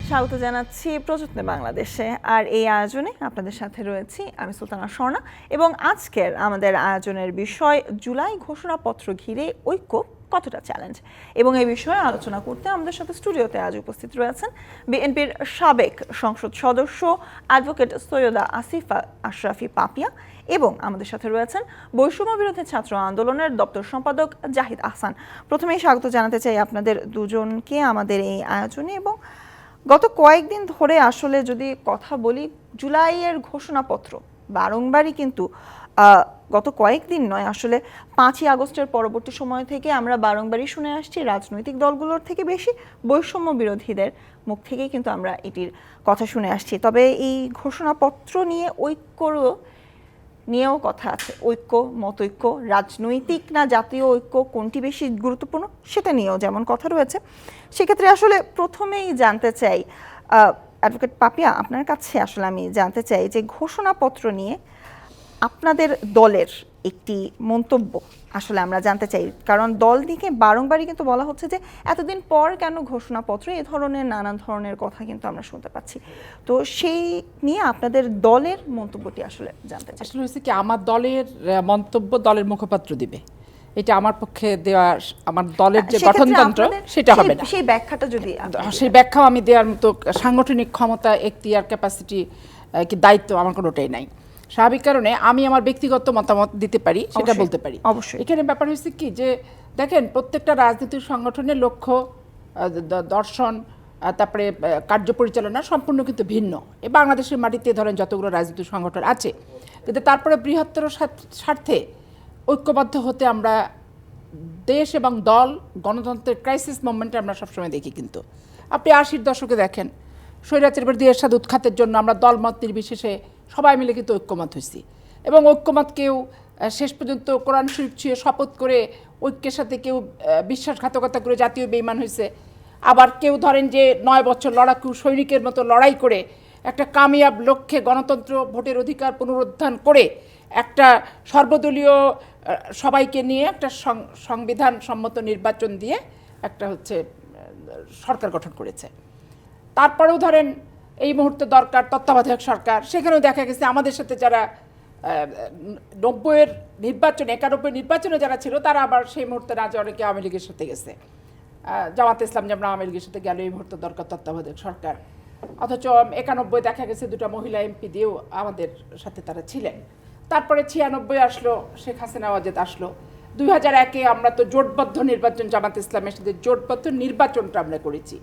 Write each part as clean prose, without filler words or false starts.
স্বাগত জানাচ্ছি প্রযত্নে বাংলাদেশে। আর এই আয়োজনে আপনাদের সাথে রয়েছি আমি সুলতানা স্বর্ণা, এবং আজকের আমাদের আয়োজনের বিষয় জুলাই ঘোষণাপত্র ঘিরে ঐক্য কতটা চ্যালেঞ্জ। এবং এই বিষয়ে আলোচনা করতে আমাদের সাথে স্টুডিওতে আজ উপস্থিত রয়েছেন বিএনপির সাবেক সংসদ সদস্য অ্যাডভোকেট সৈয়দা আসিফা আশরাফি পাপিয়া, এবং আমাদের সাথে রয়েছেন বৈষম্য বিরোধী ছাত্র আন্দোলনের দপ্তর সম্পাদক জাহিদ আহসান। প্রথমেই স্বাগত জানাতে চাই আপনাদের দুজনকে আমাদের এই আয়োজনে। এবং গত কয়েকদিন ধরে আসলে যদি কথা বলি, জুলাইয়ের ঘোষণাপত্র বারংবারই কিন্তু গত কয়েকদিন নয়, আসলে 5ই আগস্টের পরবর্তী সময় থেকে আমরা বারংবারই শুনে আসছি রাজনৈতিক দলগুলোর থেকে বেশি বৈষম্য বিরোধীদের মুখ থেকেই কিন্তু আমরা এটির কথা শুনে আসছি। তবে এই ঘোষণাপত্র নিয়ে ঐক্যরও নিয়েও কথা আছে, ঐক্য মতৈক্য, রাজনৈতিক না জাতীয় ঐক্য কোনটি বেশি গুরুত্বপূর্ণ সেটা নিয়েও যেমন কথা রয়েছে। সেক্ষেত্রে আসলে প্রথমেই জানতে চাই অ্যাডভোকেট পাপিয়া, আপনার কাছে আসলে আমি জানতে চাই যে ঘোষণাপত্র নিয়ে আপনাদের দলের একটি মন্তব্য আসলে আমরা জানতে চাই, কারণ দল দিকে বারংবারই কিন্তু বলা হচ্ছে যে এতদিন পর কেন ঘোষণাপত্র, এ ধরনের নানান ধরনের কথা কিন্তু আমরা শুনতে পাচ্ছি। তো সেই নিয়ে আপনাদের দলের মন্তব্যটি আসলে জানতে চাই। আসলে হচ্ছে কি, আমার দলের মন্তব্য দলের মুখপাত্র দিবে, এটা আমার পক্ষে দেওয়া, আমার দলের যে গঠনতন্ত্র সেটা হবে না। সেই ব্যাখ্যাটা যদি সেই ব্যাখ্যাও আমি দেওয়ার মতো সাংগঠনিক ক্ষমতা, এখতিয়ার, ক্যাপাসিটি কি দায়িত্ব আমার কোনোটাই নাই। স্বাভাবিক কারণে আমি আমার ব্যক্তিগত মতামত দিতে পারি, সেটা বলতে পারি। অবশ্যই এখানে ব্যাপার হচ্ছে কি, যে দেখেন প্রত্যেকটা রাজনৈতিক সংগঠনের লক্ষ্য, দর্শন, তারপরে কার্য পরিচালনা সম্পূর্ণ কিন্তু ভিন্ন। এই বাংলাদেশের মাটিতে ধরেন যতগুলো রাজনৈতিক সংগঠন আছে, কিন্তু তারপরে বৃহত্তর স্বার্থে ঐক্যবদ্ধ হতে আমরা দেশ এবং দল, গণতন্ত্রের ক্রাইসিস মোমেন্টে আমরা সবসময় দেখি। কিন্তু আপনি 80-র দশকে দেখেন, স্বৈরাচারের বিরুদ্ধে এরশাদ উৎখাতের জন্য আমরা দলমত নির্বিশেষে সবাই মিলে কিন্তু ঐক্যমত হয়েছি, এবং ঐক্যমতকেও শেষ পর্যন্ত কোরআন শরীফ ছুঁয়ে শপথ করে ঐক্যের সাথে কেউ বিশ্বাসঘাতকতা করে জাতীয় বেঈমান হয়েছে, আবার কেউ ধরেন যে 9 বছর লড়াকু সৈনিকের মতো লড়াই করে একটা কামিয়াব লক্ষ্যে গণতন্ত্র, ভোটের অধিকার পুনরুত্থান করে একটা সর্বদলীয় সবাইকে নিয়ে একটা সংবিধান সম্মত নির্বাচন দিয়ে একটা হচ্ছে সরকার গঠন করেছে। তারপরেও ধরেন এই মুহূর্তে দরকার তত্ত্বাবধায়ক সরকার, সেখানেও দেখা গেছে আমাদের সাথে যারা 90-এর নির্বাচনে, 91 নির্বাচনে যারা ছিল, তারা আবার সেই মুহূর্তে রাজা অনেকে আওয়ামী লীগের সাথে গেছে। জামাত ইসলাম যেমন আওয়ামী লীগের সাথে গেল, এই মুহূর্তে দরকার তত্ত্বাবধায়ক সরকার। অথচ 91 দেখা গেছে 2টা মহিলা এমপি দিয়েও আমাদের সাথে তারা ছিলেন। তারপরে 96 আসলো, শেখ হাসিনা ওয়াজেদ আসলো। 2001-এ আমরা তো জোটবদ্ধ নির্বাচন, জামাত ইসলামের সাথে জোটবদ্ধ নির্বাচনটা আমরা করেছি,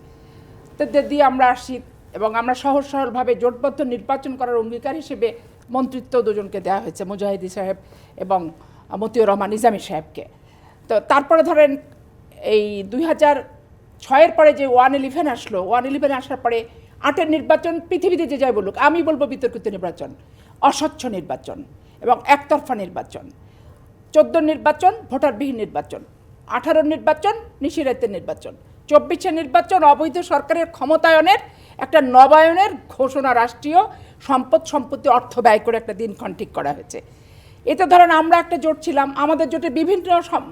তাদের দিয়ে আমরা আসি, এবং আমরা সহজ সরলভাবে জোটবদ্ধ নির্বাচন করার অঙ্গীকার হিসেবে মন্ত্রিত্ব দুজনকে দেওয়া হয়েছে, মুজাহিদি সাহেব এবং মতিউর রহমান নিজামী সাহেবকে। তো তারপরে ধরেন এই 2006-এর পরে যে 111 আসলো, 111 আসার পরে 8-এর নির্বাচন পৃথিবীতে যে যাই বলুক, আমি বলবো বিতর্কিত নির্বাচন, অস্বচ্ছ নির্বাচন এবং একতরফা নির্বাচন। 14 নির্বাচন ভোটারবিহীন নির্বাচন, 18 নির্বাচন নিশিরাতের নির্বাচন, 24-এর নির্বাচন অবৈধ সরকারের ক্ষমতায়নের একটা নবায়নের ঘোষণা, রাষ্ট্রীয় সম্পদ সম্পত্তি অর্থ ব্যয় করে একটা দিনক্ষণ ঠিক করা হয়েছে। এতে ধরেন আমরা একটা জোট ছিলাম, আমাদের জোটে বিভিন্ন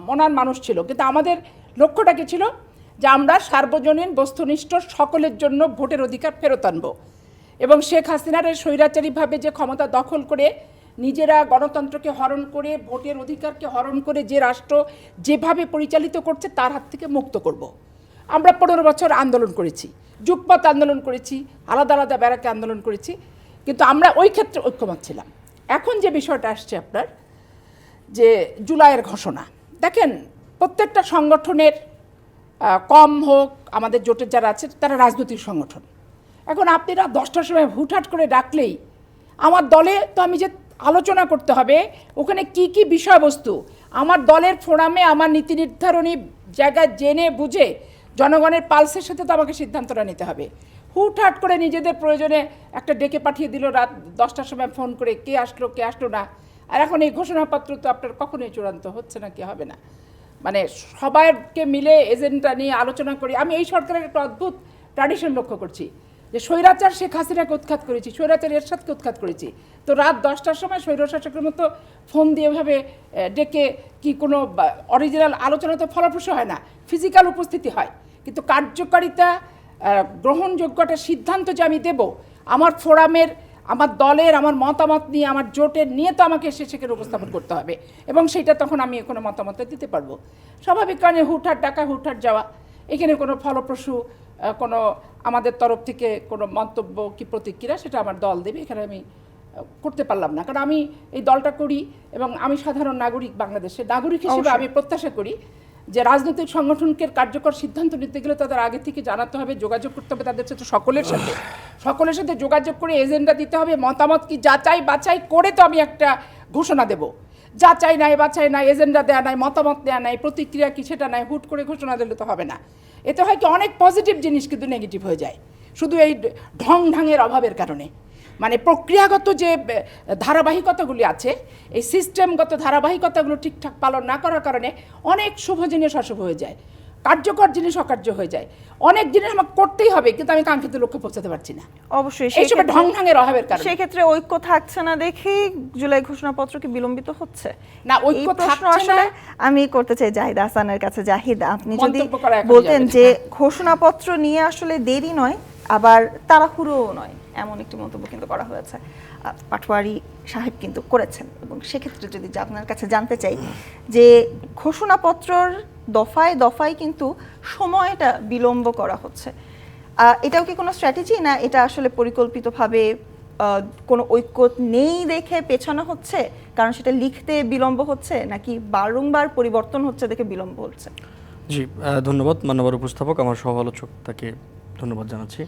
মনার মানুষ ছিল, কিন্তু আমাদের লক্ষ্যটা কি ছিল, যে আমরা সার্বজনীন বস্তুনিষ্ঠ সকলের জন্য ভোটের অধিকার ফেরত আনবো। এবং শেখ হাসিনার স্বৈরাচারীভাবে যে ক্ষমতা দখল করে নিজেরা গণতন্ত্রকে হরণ করে, ভোটের অধিকারকে হরণ করে যে রাষ্ট্র যেভাবে পরিচালিত করছে তার হাত থেকে মুক্ত করব। আমরা 15 বছর আন্দোলন করেছি, যুগপৎ আন্দোলন করেছি, আলাদা আলাদা ব্যারাকে আন্দোলন করেছি, কিন্তু আমরা ওই ক্ষেত্রে ঐক্যমত ছিলাম। এখন যে বিষয়টা আসছে আপনার, যে জুলাইয়ের ঘোষণা, দেখেন প্রত্যেকটা সংগঠনের কম হোক, আমাদের জোটের যারা আছে তারা রাজনৈতিক সংগঠন। এখন আপনারা 10টার সময় হুটহাট করে ডাকলেই আমার দলে তো আমি যে আলোচনা করতে হবে ওখানে কি কি বিষয়বস্তু, আমার দলের ফোরামে আমার নীতি নির্ধারণী জায়গায় জেনে বুঝে জনগণের পালসের সাথে তো আমাকে সিদ্ধান্তটা নিতে হবে। হুটহাট করে নিজেদের প্রয়োজনে একটা ডেকে পাঠিয়ে দিল রাত 10টার সময় ফোন করে, কে আসলো না। আর এখন এই ঘোষণাপত্র তো আপনার কখনোই চূড়ান্ত হচ্ছে না, কি হবে না, মানে সবাইকে মিলে এজেন্ডা নিয়ে আলোচনা করি। আমি এই সরকারের একটা অদ্ভুত ট্র্যাডিশন লক্ষ্য করছি, যে স্বৈরাচার শেখ হাসিনাকে উৎখাত করেছি, স্বৈরাচার এরশাদকে উৎখাত করেছি, তো রাত 10টার সময় স্বৈরশাসকের মতো ফোন দিয়ে ওইভাবে ডেকে কি কোনো অরিজিনাল আলোচনা তো ফলপ্রসূ হয় না, ফিজিক্যাল উপস্থিতি হয়, কিন্তু কার্যকারিতা গ্রহণযোগ্য একটা সিদ্ধান্ত যে আমি দেব, আমার ফোরামের, আমার দলের, আমার মতামত নিয়ে, আমার জোটের নিয়ে তো আমাকে সেখানে উপস্থাপন করতে হবে, এবং সেটা তখন আমি কোনো মতামত দিতে পারবো। স্বাভাবিক কারণে হুটহাট ডাকা, হুটহাট যাওয়া, এখানে কোনো ফলপ্রসূ কোনো আমাদের তরফ থেকে কোনো মন্তব্য কি প্রতিক্রিয়া সেটা আমার দল দেবে, এখানে আমি করতে পারলাম না। কারণ আমি এই দলটা করি এবং আমি সাধারণ নাগরিক, বাংলাদেশের নাগরিক হিসেবে আমি প্রত্যাশা করি যে রাজনৈতিক সংগঠনকে কার্যকর সিদ্ধান্ত নিতে গেলে তাদের আগে থেকে জানাতে হবে, যোগাযোগ করতে হবে তাদের সাথে, সকলের সাথে যোগাযোগ করে এজেন্ডা দিতে হবে, মতামত কি যাচাই বাছাই করে তো আমি একটা ঘোষণা দেব। যাচাই নাই, বাছাই নাই, এজেন্ডা দেওয়া নাই, মতামত দেওয়া নাই, প্রতিক্রিয়া কি সেটা নাই, হুট করে ঘোষণা দিলে তো হবে না। এতে হয় কি অনেক পজিটিভ জিনিস কিন্তু নেগেটিভ হয়ে যায় শুধু এই ঢংঢাঙের অভাবের কারণে। মানে প্রক্রিয়াগত যে ধারাবাহিকতাগুলি আছে, এই সিস্টেমগত ধারাবাহিকতাগুলো ঠিকঠাক পালন না করার কারণে অনেক শুভ জিনিস অশুভ হয়ে যায়, কার্যকর জিনিস অকার্য হয়ে যায়। অনেক জিনিস আমাকে করতেই হবে কিন্তু আমি কাঙ্ক্ষিত লক্ষ্যে পৌঁছাতে পারছি না, অবশ্যই এইসব ঢংঢাঙের অভাবের কারণে। সেক্ষেত্রে ঐক্য থাকছে না দেখে জুলাই ঘোষণাপত্র কি বিলম্বিত হচ্ছে? না, ঐক্য থাকছে না। আমি করতে চাই জাহিদ হাসানের কাছে। জাহিদ, আপনি যদি মন্তব্য করা এখন বলতেন যাবে না। যে ঘোষণাপত্র নিয়ে আসলে দেরি নয়, আবার তাড়াহুড়োও নয়, এমন একটি মন্তব্য কিন্তু করা হয়েছে, পাটোয়ারি সাহেব কিন্তু করেছেন। এবং সেক্ষেত্রে যদি আপনার কাছে জানতে চাই যে ঘোষণাপত্রর দফায় দফায় কিন্তু সময়টা বিলম্ব করা হচ্ছে, এটাও কি কোনো স্ট্র্যাটেজি, না এটা আসলে পরিকল্পিতভাবে কোনো ঐক্য নেই দেখে পেছানো হচ্ছে, কারণ সেটা লিখতে বিলম্ব হচ্ছে, নাকি বারংবার পরিবর্তন হচ্ছে দেখে বিলম্ব হচ্ছে? জি, ধন্যবাদ মাননীয় উপস্থাপক, আমার সহ-আলোচক তাকে ধন্যবাদ জানাচ্ছি।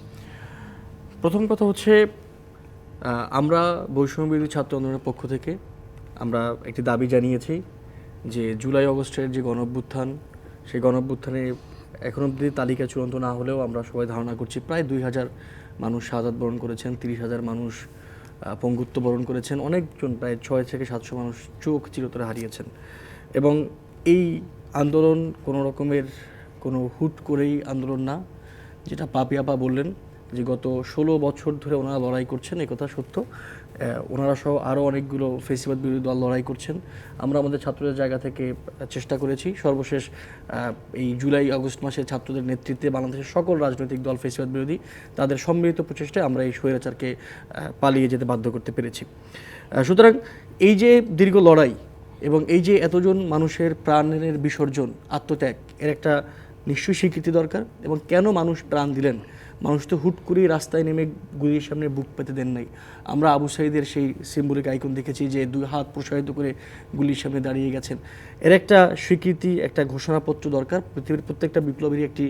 প্রথম কথা হচ্ছে, আমরা বৈষম্যবিরোধী ছাত্র আন্দোলনের পক্ষ থেকে আমরা একটি দাবি জানিয়েছি যে জুলাই আগস্টের যে গণঅভ্যুত্থান, সেই গণঅভ্যুত্থানে এখন অবধি তালিকা চূড়ান্ত না হলেও আমরা সবাই ধারণা করছি প্রায় 2000 মানুষ শাহাদাত বরণ করেছেন, 30,000 মানুষ পঙ্গুত্ব বরণ করেছেন, অনেকজন প্রায় 600 থেকে 700 মানুষ চোখ চিরতরে হারিয়েছেন। এবং এই আন্দোলন কোনো রকমের কোনো হুট করেই আন্দোলন না, যেটা পাপিয়াপা বললেন যে গত 16 বছর ধরে ওনারা লড়াই করছেন, একথা সত্য। ওনারা সহ আরও অনেকগুলো ফেসিবাদ বিরোধী দল লড়াই করছেন। আমরা আমাদের ছাত্রদের জায়গা থেকে চেষ্টা করেছি, সর্বশেষ এই জুলাই আগস্ট মাসে ছাত্রদের নেতৃত্বে বাংলাদেশের সকল রাজনৈতিক দল ফেসিবাদ বিরোধী, তাদের সম্মিলিত প্রচেষ্টায় আমরা এই স্বৈরাচারকে পালিয়ে যেতে বাধ্য করতে পেরেছি। সুতরাং এই যে দীর্ঘ লড়াই এবং এই যে এতজন মানুষের প্রাণের বিসর্জন, আত্মত্যাগ, এর একটা নিশ্চয়ই স্বীকৃতি দরকার। এবং কেন মানুষ প্রাণ দিলেন? মানুষ তো হুট করেই রাস্তায় নেমে গুলির সামনে বুক পেতে দেন নাই। আমরা আবু সাঈদের সেই সিম্বলিক আইকন দেখেছি যে 2 হাত প্রসারিত করে গুলির সামনে দাঁড়িয়ে গেছেন। এর একটা স্বীকৃতি, একটা ঘোষণাপত্র দরকার। পৃথিবীর প্রত্যেকটা বিপ্লবেরই একটি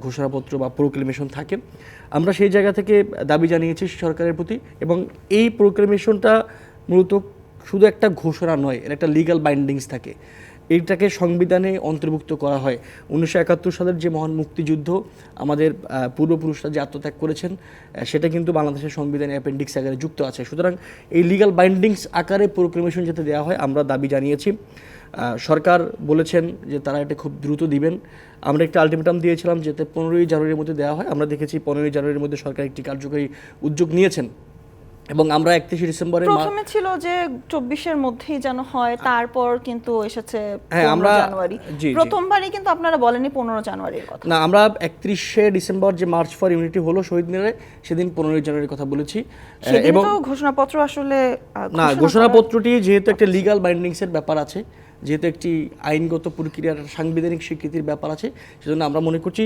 ঘোষণাপত্র বা প্রোক্লেমেশন থাকে। আমরা সেই জায়গা থেকে দাবি জানিয়েছি সরকারের প্রতি, এবং এই প্রোক্লেমেশনটা মূলত শুধু একটা ঘোষণা নয়, এর একটা লিগ্যাল বাইন্ডিংস থাকে। এইটাকে সংবিধানে অন্তর্ভুক্ত করা হয়। 1971 সালের যে মহান মুক্তিযুদ্ধ, আমাদের পূর্বপুরুষরা যে আত্মত্যাগ করেছেন, সেটা কিন্তু বাংলাদেশের সংবিধানে অ্যাপেন্ডিক্স আকারে যুক্ত আছে। সুতরাং এই লিগ্যাল বাইন্ডিংস আকারে প্রোক্লেমেশন যাতে দেওয়া হয়, আমরা দাবি জানিয়েছি। সরকার বলেছেন যে তারা এটা খুব দ্রুত দিবেন। আমরা একটা আলটিমেটাম দিয়েছিলাম যাতে 15ই জানুয়ারির মধ্যে দেওয়া হয়। আমরা দেখেছি 15ই জানুয়ারির মধ্যে সরকার একটি কার্যকরী উদ্যোগ নিয়েছেন, এবং আমরা 31 ডিসেম্বরে প্রথমে ছিল যে 24-এর মধ্যেই যেন হয়, তারপর কিন্তু এসেছে 15 জানুয়ারি। প্রথমবারই কিন্তু আপনারা বলেননি 15 জানুয়ারির কথা। না, আমরা 31শে ডিসেম্বর যে মার্চ ফর ইউনিটি হলো শহীদ মিনারে, সেদিন 15 জানুয়ারির কথা বলেছি। এবং ঘোষণাপত্র আসলে না, ঘোষণাপত্রটি যেহেতু একটা লিগ্যাল বাইন্ডিংসের ব্যাপার আছে, যেহেতু একটি আইনগত প্রক্রিয়ার সাংবিধানিক স্বীকৃতির ব্যাপার আছে, সেজন্য আমরা মনে করছি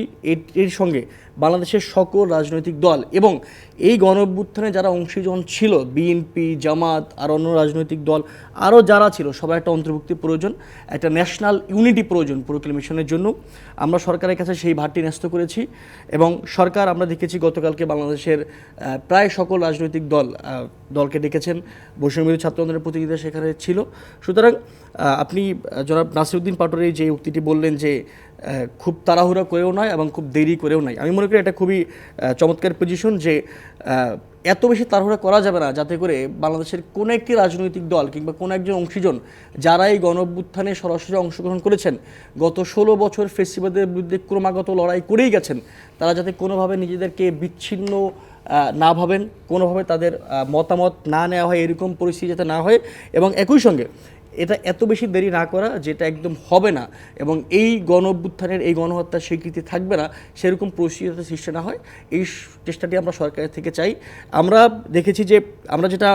এর সঙ্গে বাংলাদেশের সকল রাজনৈতিক দল এবং এই গণঅভ্যুত্থানে যারা অংশীজন ছিল, বিএনপি, জামাত আর অন্য রাজনৈতিক দল আরও যারা ছিল, সবার একটা অন্তর্ভুক্তি প্রয়োজন, একটা ন্যাশনাল ইউনিটি প্রয়োজন প্রোক্লেমেশনের জন্য। আমরা সরকারের কাছে সেই ভারটি ন্যস্ত করেছি, এবং সরকার আমরা দেখেছি গতকালকে বাংলাদেশের প্রায় সকল রাজনৈতিক দলকে ডেকেছেন। বৈষম্যবিরোধী ছাত্র আন্দোলনের প্রতিনিধিরা সেখানে ছিল। সুতরাং আপনি জনাব নাসিরউদ্দিন পাটোয়ারি যে উক্তিটি বললেন যে খুব তাড়াহুড়া করেও নয় এবং খুব দেরি করেও নয়, আমি মনে করি এটা খুবই চমৎকার পজিশন যে এত বেশি তাড়াহুড়া করা যাবে না যাতে করে বাংলাদেশের কোনো একটি রাজনৈতিক দল কিংবা কোনো একজন অংশীজন যারা এই গণঅভ্যুত্থানে সরাসরি অংশগ্রহণ করেছেন, গত 16 বছর ফেসিবাদের বিরুদ্ধে ক্রমাগত লড়াই করেই গেছেন, তারা যাতে কোনোভাবে নিজেদেরকে বিচ্ছিন্ন না ভাবেন, কোনোভাবে তাদের মতামত না নেওয়া হয়, এরকম পরিস্থিতি যাতে না হয়। এবং একই সঙ্গে এটা এত বেশি দেরি না করা, যেটা একদম হবে না এবং এই গণ অভ্যুত্থানের এই গণহত্যার স্বীকৃতি থাকবে না, সেরকম পরিস্থিতি সৃষ্টি না হয়, এই চেষ্টাটি আমরা সরকারের থেকে চাই। আমরা দেখেছি যে আমরা যেটা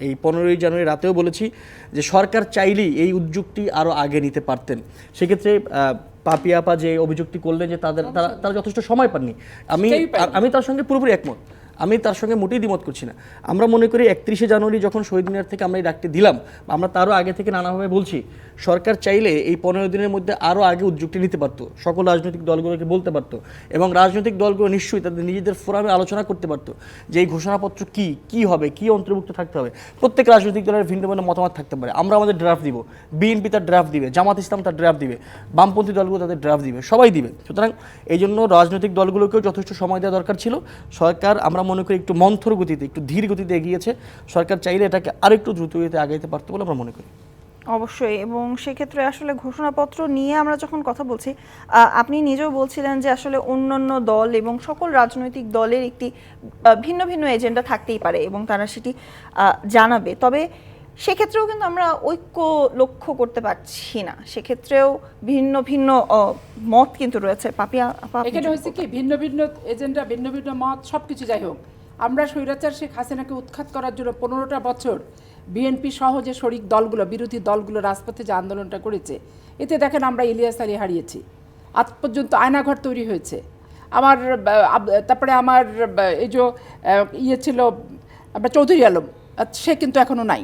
এই 15ই জানুয়ারি রাতেও বলেছি যে সরকার চাইলেই এই উদ্যোগটি আরও আগে নিতে পারতেন। সেক্ষেত্রে পাপিয়া আপা যে অভিযোগটি করলেন যে তারা যথেষ্ট সময় পাননি, আমি তার সঙ্গে পুরোপুরি একমত, আমি তার সঙ্গে মোটেই দ্বিমত করছি না। আমরা মনে করি 31শে জানুয়ারি যখন শহীদ মিনার থেকে আমরা এই ডাকটি দিলাম, আমরা তারও আগে থেকে নানাভাবে বলছি সরকার চাইলে এই 15 দিনের মধ্যে আরও আগে উদ্যোগটি নিতে পারতো, সকল রাজনৈতিক দলগুলোকে বলতে পারতো এবং রাজনৈতিক দলগুলো নিশ্চয়ই তাদের নিজেদের ফোরামে আলোচনা করতে পারতো যে এই ঘোষণাপত্র কী হবে, কী অন্তর্ভুক্ত থাকতে হবে। প্রত্যেক রাজনৈতিক দলের ভিন্ন ভিন্ন মতামত থাকতে পারে, আমরা আমাদের ড্রাফট দিব, বিএনপি তার ড্রাফট দিবে, জামাত ইসলাম তার ড্রাফট দিবে, বামপন্থী দলগুলো তাদের ড্রাফট দিবে, সবাই দিবে। সুতরাং এই জন্য রাজনৈতিক দলগুলোকেও যথেষ্ট সময় দেওয়া দরকার ছিল। সরকার আমরা মনে করি একটু মন্থর গতিতে, একটু ধীর গতিতে এগিয়েছে। সরকার চাইলে এটাকে আরেকটু দ্রুত গতিতে আগাইতে পারতো বলে আমরা মনে করি। অবশ্যই, এবং সেক্ষেত্রে আসলে ঘোষণাপত্র নিয়ে আমরা যখন কথা বলছি, আপনি নিজেও বলছিলেন যে আসলে অন্যান্য দল এবং সকল রাজনৈতিক দলের একটি ভিন্ন ভিন্ন এজেন্ডা থাকতেই পারে এবং তারা সেটি জানাবে, তবে সেক্ষেত্রেও কিন্তু আমরা ঐক্য লক্ষ্য করতে পারছি না, সেক্ষেত্রেও ভিন্ন ভিন্ন মত কিন্তু রয়েছে। পাপিয়া এখানে হয়েছে কি, ভিন্ন ভিন্ন এজেন্ডা, ভিন্ন ভিন্ন মত, সব কিছু যাই হোক, আমরা স্বৈরাচার শেখ হাসিনাকে উৎখাত করার জন্য 15টা বছর বিএনপি সহ যে শরিক দলগুলো, বিরোধী দলগুলো রাজপথে যে আন্দোলনটা করেছে, এতে দেখেন আমরা ইলিয়াস আলী হারিয়েছি, আজ পর্যন্ত আয়নাঘর তৈরি হয়েছে। তারপরে আমার এই যে ছিল আমরা চৌধুরী আলম, সে কিন্তু এখনও নাই।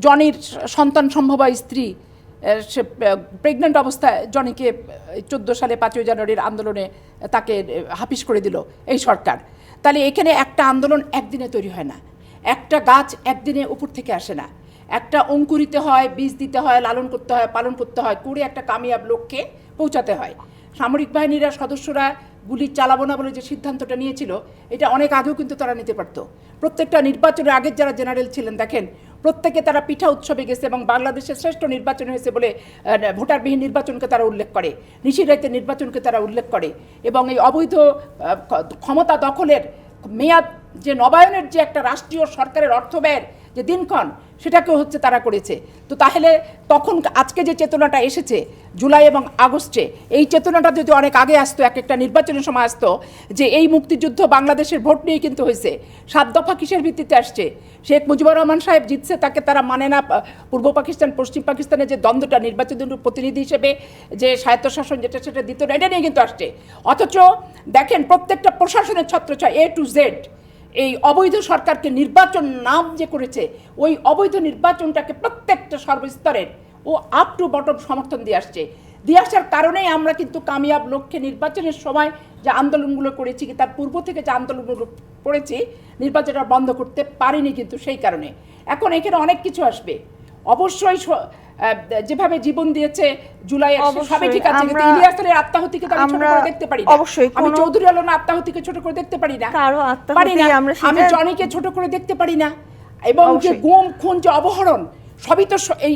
জনির সন্তান সম্ভবা স্ত্রী, সে প্রেগনেন্ট অবস্থায় জনিকে 14 সালে 5ই জানুয়ারির আন্দোলনে তাকে হাফিস করে দিল এই সরকার। তাহলে এখানে একটা আন্দোলন একদিনে তৈরি হয় না, একটা গাছ একদিনে উপর থেকে আসে না, একটা অঙ্কুরিতে হয়, বীজ দিতে হয়, লালন করতে হয়, পালন করতে হয়, করে একটা কামিয়াব লক্ষ্যে পৌঁছাতে হয়। সামরিক বাহিনীরা সদস্যরা গুলি চালাবো না বলে যে সিদ্ধান্তটা নিয়েছিল, এটা অনেক আগেও কিন্তু তারা নিতে পারত। প্রত্যেকটা নির্বাচনের আগের যারা জেনারেল ছিলেন দেখেন, প্রত্যেকে তারা পিঠা উৎসবে গেছে এবং বাংলাদেশের শ্রেষ্ঠ নির্বাচন হয়েছে বলে ভোটারবিহীন নির্বাচনকে তারা উল্লেখ করে, নিশিরাইতের নির্বাচনকে তারা উল্লেখ করে এবং এই অবৈধ ক্ষমতা দখলের মেয়াদ যে নবায়নের যে একটা রাষ্ট্রীয় সরকারের অর্থ ব্যয়ের যে দিনক্ষণ, সেটাকেও হচ্ছে তারা করেছে। তো তাহলে তখন আজকে যে চেতনাটা এসেছে জুলাই এবং আগস্টে, এই চেতনাটা যদি অনেক আগে আসতো, এক একটা নির্বাচনের সময় আসতো, যে এই মুক্তিযুদ্ধ বাংলাদেশের ভোট নিয়ে কিন্তু হয়েছে, 7 দফা কিসের ভিত্তিতে আসছে, শেখ মুজিবুর রহমান সাহেব জিতছে, তাকে তারা মানে না, পূর্ব পাকিস্তান পশ্চিম পাকিস্তানের যে দ্বন্দ্বটা, নির্বাচনের প্রতিনিধি হিসেবে যে স্বায়ত্তশাসন যেটা সেটা দিত না, এটা নিয়ে কিন্তু আসছে। অথচ দেখেন প্রত্যেকটা প্রশাসনের ছত্রছায়া A to Z এই অবৈধ সরকারকে নির্বাচন নাম যে করেছে, ওই অবৈধ নির্বাচনটাকে প্রত্যেকটা সর্বস্তরের ও আপ টু বটম সমর্থন দিয়ে আসার কারণেই আমরা কিন্তু কামিয়াব লক্ষ্যে নির্বাচনের সময় যে আন্দোলনগুলো করেছি, তার পূর্ব থেকে যে আন্দোলনগুলো করেছি, নির্বাচনটা বন্ধ করতে পারিনি কিন্তু সেই কারণে। এখন এখানে অনেক কিছু আসবে অবশ্যই, যেভাবে জীবন দিয়েছে জুলাই, সবই ঠিক আছে, কিন্তু ইলিয়াস আলীর আত্মাহুতিকে তো আমি ছোট করে দেখতে পারি না, আমি চৌধুরী আলমের আত্মাহুতিকে ছোট করে দেখতে পারি না, আমি জনিকে ছোট করে দেখতে পারি না, এবং যে গুম খুন যে অপহরণ, সবই তো এই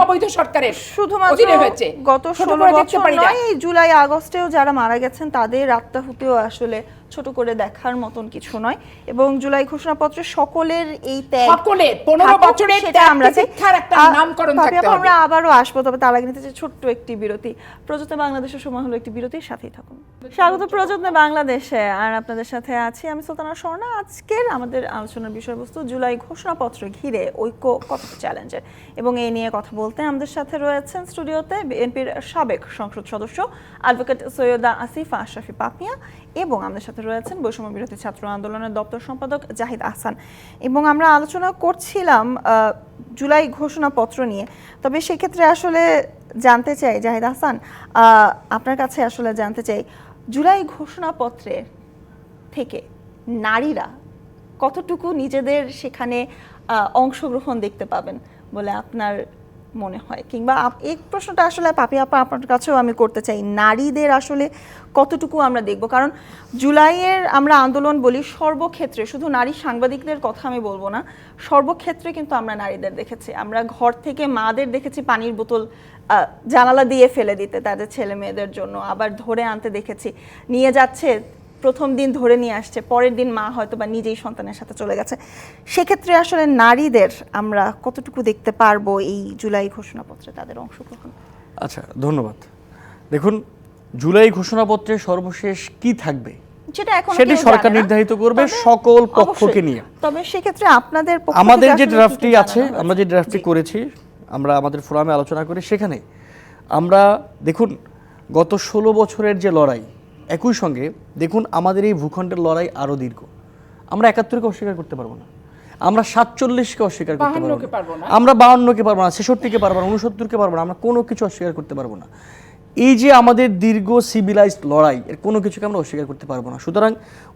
অবৈধ সরকারের শুধুমাত্র হয়েছে। গত 16 বছর নয়, জুলাই আগস্টেও যারা মারা গেছেন তাদের আত্মাহুতিও আসলে ছোট করে দেখার মতন কিছু নয়, এবং জুলাই ঘোষণাপত্রে সকলের এই ত্যাগ, সকলের 15 বছরের ত্যাগ শিক্ষার একটা নামকরণ থাকতে হবে। আমরা আবারও আসবো, তবে তার আগে নিতে চাই ছোট্ট একটি বিরতি। প্রযত্নে বাংলাদেশের সময় হলো একটি বিরতির, সাথেই থাকুন। স্বাগত প্রযত্নে বাংলাদেশে, আর আপনাদের সাথে আছি আমি সুলতানা স্বর্ণা। আজকের আমাদের আলোচনার বিষয়বস্তু জুলাই ঘোষণাপত্র ঘিরে ঐক্য কত চ্যালেঞ্জের, এবং এই নিয়ে কথা বলতে আমাদের সাথে রয়েছেন স্টুডিওতে বিএনপির সাবেক সংসদ সদস্য অ্যাডভোকেট সৈয়দা আসিফা আশরাফি পাপিয়া, এবং আমাদের সাথে রয়েছেন বৈষম্য বিরোধী ছাত্র আন্দোলনের দপ্তর সম্পাদক জাহিদ আহসান। এবং আমরা আলোচনা করছিলাম জুলাই ঘোষণাপত্র নিয়ে, তবে সেক্ষেত্রে আসলে জানতে চাই জাহিদ আহসান, আপনার কাছে আসলে জানতে চাই, জুলাই ঘোষণাপত্রের থেকে নারীরা কতটুকু নিজেদের সেখানে অংশগ্রহণ দেখতে পাবেন বলে আপনার মনে হয়, কিংবা এই প্রশ্নটা আসলে পাপিয়া আপা আপনার কাছেও আমি করতে চাই, নারীদের আসলে কতটুকু আমরা দেখব? কারণ জুলাইয়ের আমরা আন্দোলন বলি সর্বক্ষেত্রে, শুধু নারী সাংবাদিকদের কথা আমি বলবো না, সর্বক্ষেত্রে কিন্তু আমরা নারীদের দেখেছি। আমরা ঘর থেকে মাদের দেখেছি পানির বোতল জানালা দিয়ে ফেলে দিতে তাদের ছেলে মেয়েদের জন্য, আবার ধরে আনতে দেখেছি, নিয়ে যাচ্ছে প্রথম দিন ধরে নিয়ে আসছে, পরের দিন মা হয়তো বা নিজেই সন্তানের সাথে চলে গেছে, সেক্ষেত্রে আসলে নারীদের আমরা কতটুকু দেখতে পারবো এই জুলাই ঘোষণাপত্রে তাদের অংশগ্রহণ? আচ্ছা, ধন্যবাদ। দেখুন, জুলাই ঘোষণাপত্রে সর্বশেষ কি থাকবে সেটি সরকার নির্ধারিত করবে সকল পক্ষকে নিয়ে। তবে সেক্ষেত্রে আপনাদের আমাদের যে ড্রাফটটি আছে, আমরা যে ড্রাফটটি করেছি, আমরা আমাদের ফোরামে আলোচনা করি, সেখানে আমরা দেখুন গত 16 বছরের যে লড়াই, একই সঙ্গে দেখুন আমাদের এই ভূখণ্ডের লড়াই আরও দীর্ঘ। আমরা 71কে অস্বীকার করতে পারবো না, আমরা 47কে অস্বীকার করতে পারবো না, আমরা 52কে পারবো না, 66কে পারবো না, 69কে পারবো না, আমরা কোনো কিছু অস্বীকার করতে পারবো না। এই যে আমাদের দীর্ঘ সিভিলাইজড লড়াই, এর কোনো কিছুকে আমরা অস্বীকার করতে পারবো না। সুতরাং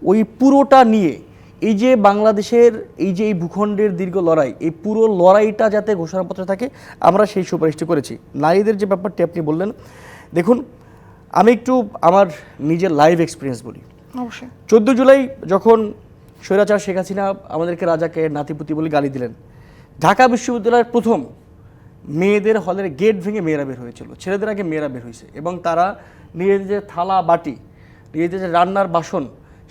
ওই পুরোটা নিয়ে এই যে বাংলাদেশের এই যে এই ভূখণ্ডের দীর্ঘ লড়াই, এই পুরো লড়াইটা যাতে ঘোষণাপত্রে থাকে, আমরা সেই সুপারিশটি করেছি। নারীদের যে ব্যাপারটি আপনি বললেন, দেখুন আমি একটু আমার নিজের লাইভ এক্সপিরিয়েন্স বলি। অবশ্যই 14 জুলাই যখন স্বৈরাচার শেখ হাসিনা আমাদেরকে রাজাকে নাতিপুতি বলে গালি দিলেন, ঢাকা বিশ্ববিদ্যালয়ের প্রথম মেয়েদের হলের গেট ভেঙে মেয়েরা বের হয়েছিল, ছেলেদের আগে মেয়েরা বের হয়েছে, এবং তারা নিজেদের যে থালা বাটি, নিজেদের যে রান্নার বাসন,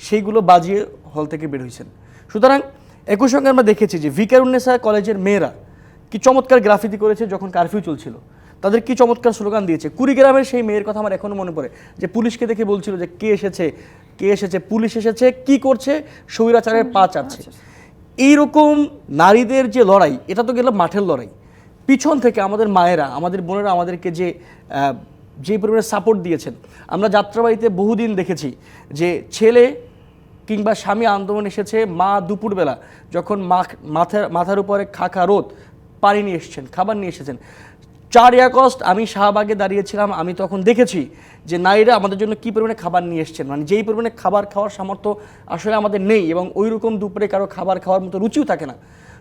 সেইগুলো বাজিয়ে হল থেকে বের হয়েছেন। সুতরাং একই সঙ্গে আমরা দেখেছি যে ভিকারুন্নেসা কলেজের মেয়েরা কি চমৎকার গ্রাফিতি করেছে যখন কারফিউ চলছিল, তাদের কি চমৎকার স্লোগান দিয়েছে। কুড়িগ্রামের সেই মেয়ের কথা আমার এখনও মনে পড়ে, যে পুলিশকে দেখে বলছিল যে কে এসেছে, পুলিশ এসেছে, কি করছে, স্বৈরাচারের পা চাচ্ছে। এইরকম নারীদের যে লড়াই, এটা তো গেল মাঠের লড়াই। পিছন থেকে আমাদের মায়েরা, আমাদের বোনেরা আমাদেরকে যে পরিমাণে সাপোর্ট দিয়েছেন, আমরা যাত্রাবাড়িতে বহুদিন দেখেছি যে ছেলে কিংবা স্বামী আন্দোলন এসেছে, মা দুপুরবেলা যখন মাথার উপরে খাখা রোদ, পানি নিয়ে এসেছেন, খাবার নিয়ে এসেছেন। 4 আগস্ট আমি শাহবাগে দাঁড়িয়েছিলাম, আমি তখন দেখেছি যে নারীরা আমাদের জন্য কী পরিমাণে খাবার নিয়ে এসেছেন, মানে যেই পরিমাণে খাবার খাওয়ার সামর্থ্য আসলে আমাদের নেই, এবং ওই রকম দুপুরে কারো খাবার খাওয়ার মতো রুচিও থাকে না।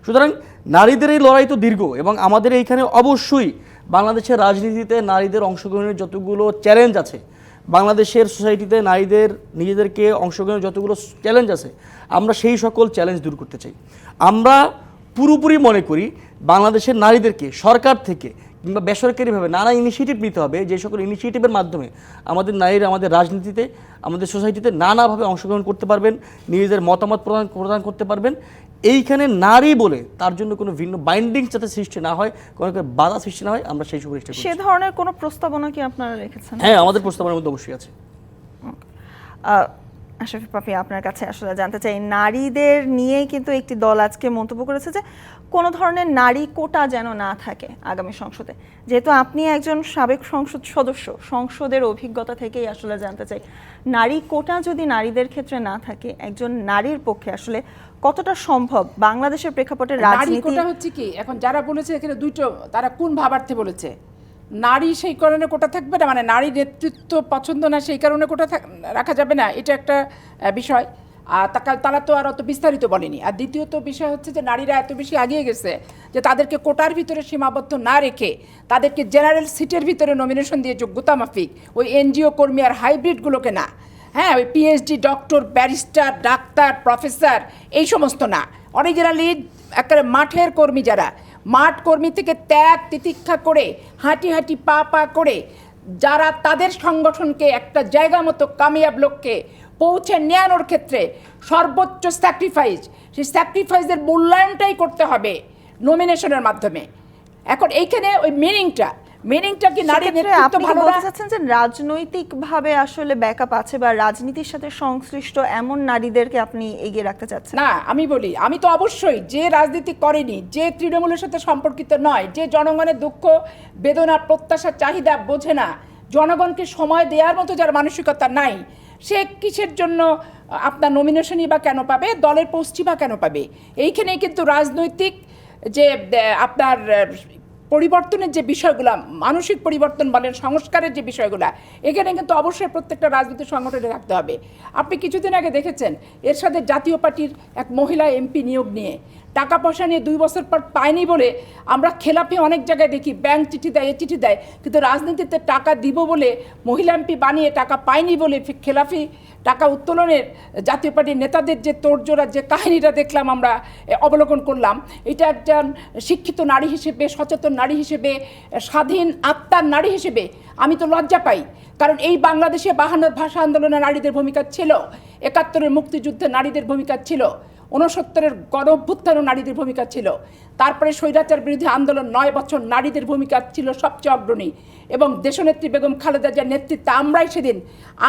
সুতরাং নারীদের এই লড়াই তো দীর্ঘ, এবং আমাদের এইখানে অবশ্যই বাংলাদেশের রাজনীতিতে নারীদের অংশগ্রহণের যতগুলো চ্যালেঞ্জ আছে, বাংলাদেশের সোসাইটিতে নারীদের নিজেদেরকে অংশগ্রহণের যতগুলো চ্যালেঞ্জ আছে, আমরা সেই সকল চ্যালেঞ্জ দূর করতে চাই। আমরা পুরোপুরি মনে করি বাংলাদেশের নারীদেরকে সরকার থেকে কিংবা বেসরকারিভাবে নানা ইনিশিয়েটিভ নিতে হবে, যে সকল ইনিশিয়েটিভের মাধ্যমে আমাদের নারীরা আমাদের রাজনীতিতে, আমাদের সোসাইটিতে নানাভাবে অংশগ্রহণ করতে পারবেন, নিজেদের মতামত প্রদান করতে পারবেন। এইখানে নারী বলে তার জন্য কোনো ভিন্ন বাইন্ডিং যাতে সৃষ্টি না হয়, কোনো বাধা সৃষ্টি না হয়, আমরা সেই সুপারিশটা করি। সে ধরনের কোনো প্রস্তাবনা কি আপনারা রেখেছেন? হ্যাঁ, আমাদের প্রস্তাবনার মধ্যে অবশ্যই আছে। আশরাফি পাপি, আপনার কাছে আসলে জানতে চাই, নারীদের নিয়েই কিন্তু একটি দল আজকে মন্তব্য করেছে যে কোনো ধরনের নারী কোটা যেন না থাকে আগামী সংসদে। যেহেতু আপনি একজন সাবেক সংসদ সদস্য, সংসদের অভিজ্ঞতা থেকেই আসলে জানতে চাই, নারী কোটা যদি নারীদের ক্ষেত্রে না থাকে, একজন নারীর পক্ষে আসলে কতটা সম্ভব বাংলাদেশের প্রেক্ষাপটে রাজনীতি? কোটা হচ্ছে কি, এখন যারা বলেছে এখানে দুটো, তারা কোন ভাবার্থে বলেছে? নারী সেই কারণে কোটা থাকবে না, মানে নারী নেতৃত্ব পছন্দ না সেই কারণে কোটা রাখা যাবে না, এটা একটা বিষয়। আর তারা তো আর অত বিস্তারিত বলেনি। আর দ্বিতীয়ত বিষয় হচ্ছে যে নারীরা এত বেশি এগিয়ে গেছে যে তাদেরকে কোটার ভিতরে সীমাবদ্ধ না রেখে তাদেরকে জেনারেল সিটের ভিতরে নমিনেশন দিয়ে যোগ্যতা মাফিক, ওই এনজিও কর্মী আর হাইব্রিডগুলোকে না, হ্যাঁ, ওই PhD, doctor, barrister, doctor, professor, এই সমস্ত না, অরিজিনালি একটা মাঠের কর্মী, যারা মাঠ কর্মী থেকে ত্যাগ তিতিক্ষা করে হাঁটি হাঁটি পা করে যারা তাদের সংগঠনকে একটা জায়গা মতো কামিয়াব লক্ষ্যে পৌঁছে নেওয়ানোর ক্ষেত্রে সর্বোচ্চ স্যাক্রিফাইস, সেই স্যাক্রিফাইসের মূল্যায়নটাই করতে হবে নমিনেশনের মাধ্যমে। এখন এইখানে ওই মিনিংটা কি নারী নেতৃত্ব ভালো না? বলতে চাচ্ছেন যে রাজনৈতিকভাবে আসলে ব্যাকআপ আছে বা রাজনীতির সাথে সংশ্লিষ্ট এমন নারীদেরকে আপনি এগিয়ে রাখতে চাচ্ছেন? না, আমি বলি, আমি তো অবশ্যই যে রাজনীতি করেনি, যে তৃণমূলের সাথে সম্পর্কিত নয়, যে জনগণের দুঃখ বেদনা প্রত্যাশা চাহিদা বোঝে না, জনগণকে সময় দেওয়ার মতো যার মানসিকতা নাই, সে কিসের জন্য আপনার নমিনেশনই বা কেন পাবে, দলের পোস্টই বা কেন পাবে? এইখানেই কিন্তু রাজনৈতিক যে আপনার পরিবর্তনের যে বিষয়গুলো, মানসিক পরিবর্তন বলেন, সংস্কারের যে বিষয়গুলো, এখানে কিন্তু অবশ্যই প্রত্যেকটা রাজনৈতিক সংগঠনে রাখতে হবে। আপনি কিছুদিন আগে দেখেছেন এর সাথে জাতীয় পার্টির এক মহিলা এমপি নিয়োগ নিয়ে টাকা পয়সা নিয়ে 2 বছর পর পায়নি বলে আমরা খেলাপি অনেক জায়গায় দেখি, ব্যাংক চিঠি দেয়, চিঠি দেয়, কিন্তু রাজনীতিতে টাকা দিব বলে মহিলা এমপি বানিয়ে টাকা পায়নি বলে খেলাপি টাকা উত্তোলনের জাতীয় পার্টির নেতাদের যে তোড়জোড়া যে কাহিনীটা দেখলাম, আমরা অবলোকন করলাম। এটা একজন শিক্ষিত নারী হিসেবে, সচেতন নারী হিসেবে, স্বাধীন আত্মার নারী হিসেবে আমি তো লজ্জা পাই। কারণ এই বাংলাদেশে 52 ভাষা আন্দোলনে নারীদের ভূমিকা ছিল, 71-এর মুক্তিযুদ্ধে নারীদের ভূমিকা ছিল, 69-এর গণ অভ্যুত্থানও নারীদের ভূমিকা ছিল, তারপরে স্বৈরাচার বিরোধী আন্দোলন 9 বছর নারীদের ভূমিকা ছিল সবচেয়ে অগ্রণী, এবং দেশনেত্রী বেগম খালেদা জিয়ার নেতৃত্বে